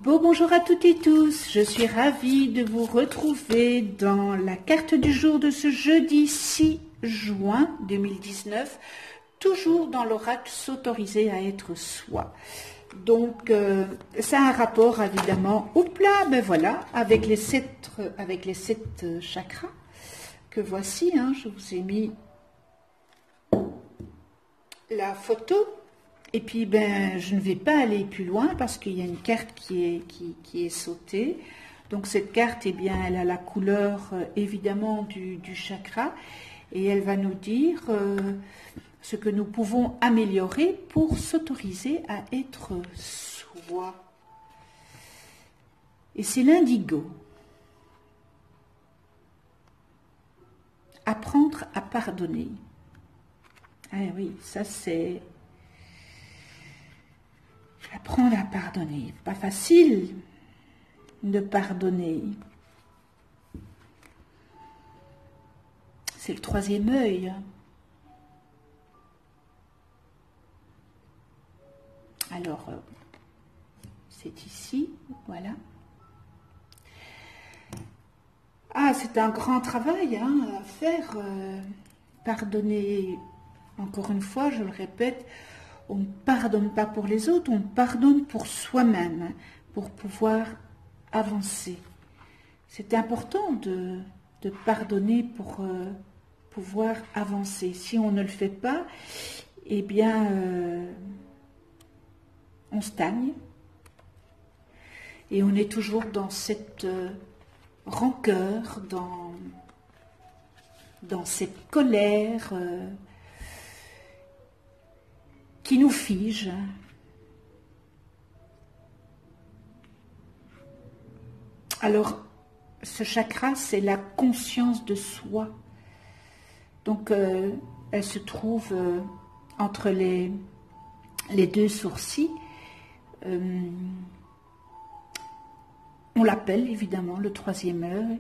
Bonjour à toutes et tous, je suis ravie de vous retrouver dans la carte du jour de ce jeudi 6 juin 2019, toujours dans l'oracle s'autoriser à être soi. Donc, ça a un rapport évidemment, ben voilà, avec les sept chakras que voici, je vous ai mis la photo. Et puis, je ne vais pas aller plus loin parce qu'il y a une carte qui est sautée. Donc, cette carte, elle a la couleur, évidemment, du chakra. Et elle va nous dire ce que nous pouvons améliorer pour s'autoriser à être soi. Et c'est l'indigo. Apprendre à pardonner. Ah oui, ça c'est... Apprendre à pardonner. Pas facile de pardonner. C'est le troisième œil. Alors, c'est ici, voilà. Ah, c'est un grand travail à faire. Pardonner, encore une fois, je le répète, on ne pardonne pas pour les autres, on pardonne pour soi-même, pour pouvoir avancer. C'est important de pardonner pour pouvoir avancer. Si on ne le fait pas, on stagne. Et on est toujours dans cette rancœur, dans cette colère qui nous fige. Alors, ce chakra, c'est la conscience de soi. Donc, elle se trouve entre les deux sourcils. On l'appelle évidemment le troisième œil,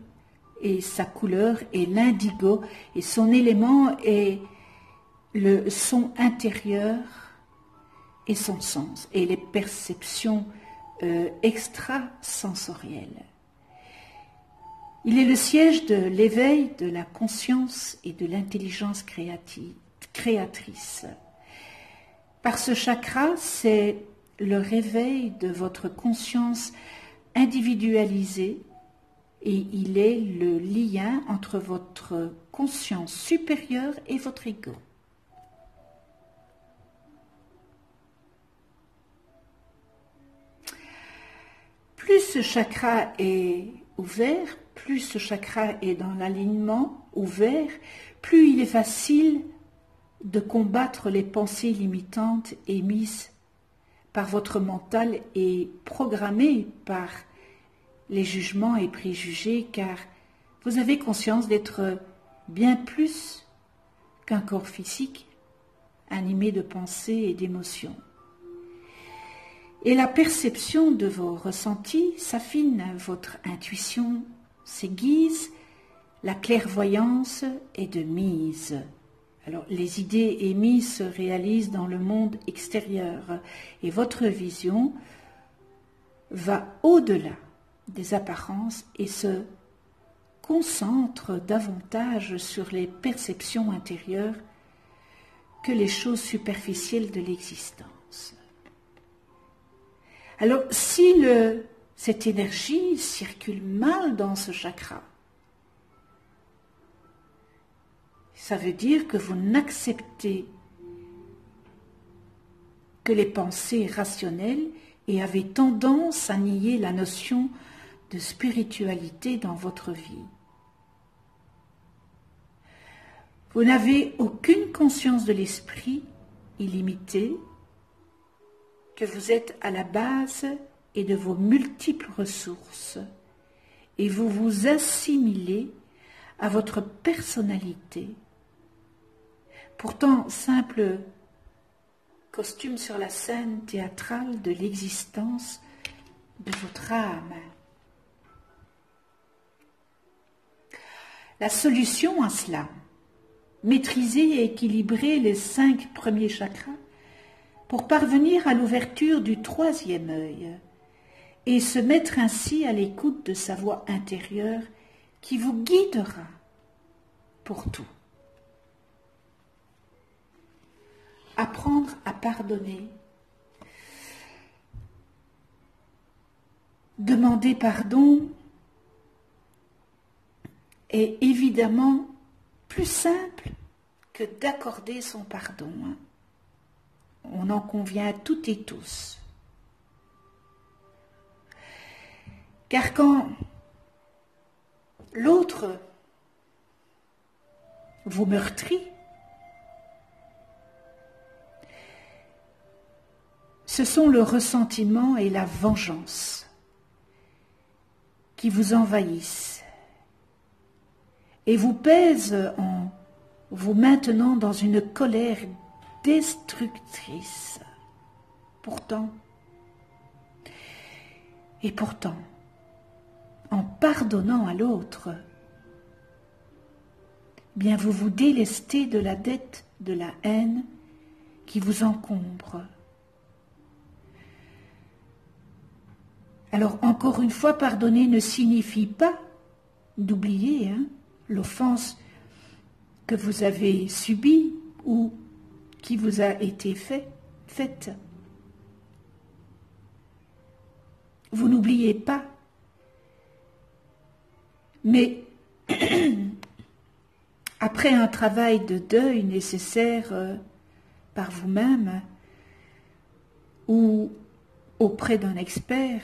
et sa couleur est l'indigo, et son élément est le son intérieur et son sens, et les perceptions extrasensorielles. Il est le siège de l'éveil, de la conscience et de l'intelligence créatrice. Par ce chakra, c'est le réveil de votre conscience individualisée, et il est le lien entre votre conscience supérieure et votre ego. Plus ce chakra est ouvert, plus ce chakra est dans l'alignement ouvert, plus il est facile de combattre les pensées limitantes émises par votre mental et programmées par les jugements et préjugés, car vous avez conscience d'être bien plus qu'un corps physique animé de pensées et d'émotions. Et la perception de vos ressentis s'affine, votre intuition s'aiguise, la clairvoyance est de mise. Alors, les idées émises se réalisent dans le monde extérieur et votre vision va au-delà des apparences et se concentre davantage sur les perceptions intérieures que les choses superficielles de l'existence. Alors, si cette énergie circule mal dans ce chakra, ça veut dire que vous n'acceptez que les pensées rationnelles et avez tendance à nier la notion de spiritualité dans votre vie. Vous n'avez aucune conscience de l'esprit illimité, que vous êtes à la base et de vos multiples ressources, et vous vous assimilez à votre personnalité. Pourtant, simple costume sur la scène théâtrale de l'existence de votre âme. La solution à cela, maîtriser et équilibrer les 5 premiers chakras pour parvenir à l'ouverture du troisième œil et se mettre ainsi à l'écoute de sa voix intérieure qui vous guidera pour tout. Apprendre à pardonner, demander pardon est évidemment plus simple que d'accorder son pardon. On en convient toutes et tous. Car quand l'autre vous meurtrit, ce sont le ressentiment et la vengeance qui vous envahissent et vous pèsent en vous maintenant dans une colère destructrice. Pourtant, en pardonnant à l'autre, bien vous vous délestez de la dette de la haine qui vous encombre. Alors, encore une fois, pardonner ne signifie pas d'oublier l'offense que vous avez subie ou qui vous a été faite. Vous n'oubliez pas, mais après un travail de deuil nécessaire par vous-même ou auprès d'un expert,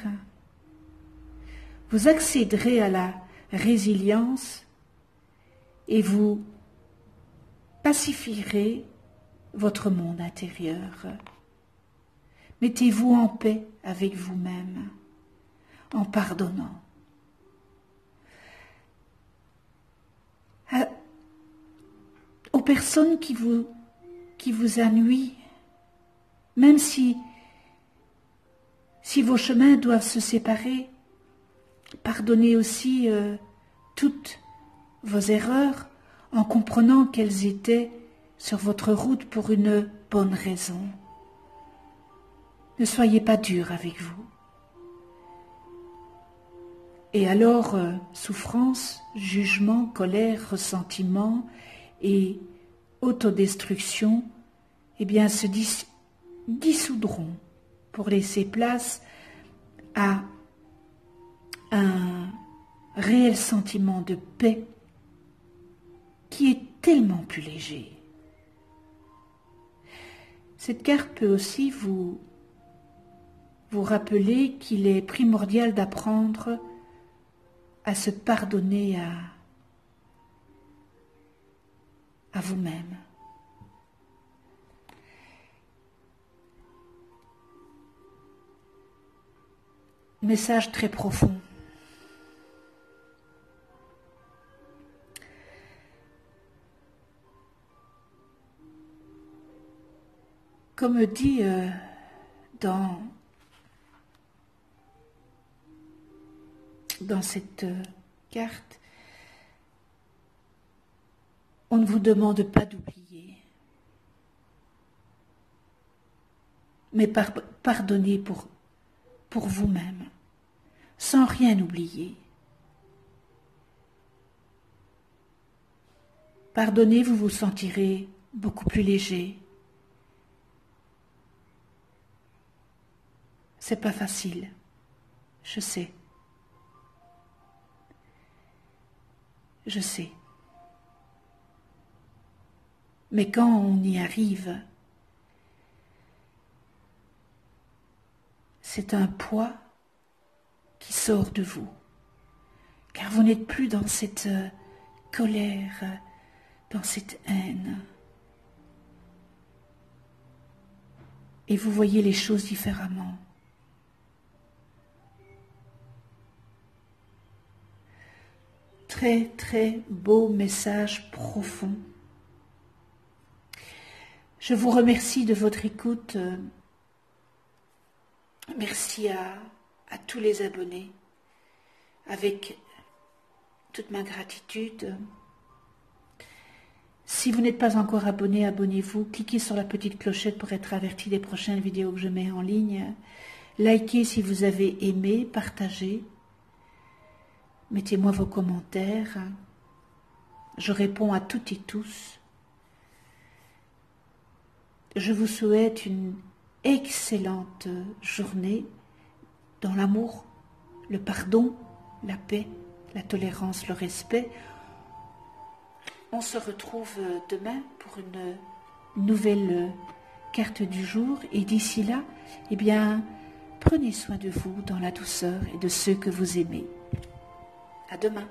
vous accéderez à la résilience et vous pacifierez votre monde intérieur. Mettez-vous en paix avec vous-même en pardonnant. Aux personnes qui vous ennuient, même si vos chemins doivent se séparer, pardonnez aussi toutes vos erreurs en comprenant qu'elles étaient sur votre route pour une bonne raison. Ne soyez pas dur avec vous. Et alors, souffrance, jugement, colère, ressentiment et autodestruction, eh bien, se dissoudront pour laisser place à un réel sentiment de paix qui est tellement plus léger. Cette carte peut aussi vous rappeler qu'il est primordial d'apprendre à se pardonner à vous-même. Message très profond. Comme dit dans cette carte, on ne vous demande pas d'oublier, mais pardonnez pour vous-même, sans rien oublier. Pardonnez, vous vous sentirez beaucoup plus léger. C'est pas facile, je sais. Je sais. Mais quand on y arrive, c'est un poids qui sort de vous, car vous n'êtes plus dans cette colère, dans cette haine. Et vous voyez les choses différemment. Très, très beau message profond. Je vous remercie de votre écoute. Merci à tous les abonnés. Avec toute ma gratitude. Si vous n'êtes pas encore abonné, abonnez-vous. Cliquez sur la petite clochette pour être averti des prochaines vidéos que je mets en ligne. Likez si vous avez aimé, partagez. Mettez-moi vos commentaires. Je réponds à toutes et tous. Je vous souhaite une excellente journée dans l'amour, le pardon, la paix, la tolérance, le respect. On se retrouve demain pour une nouvelle carte du jour. Et d'ici là, eh bien, prenez soin de vous dans la douceur et de ceux que vous aimez. À demain.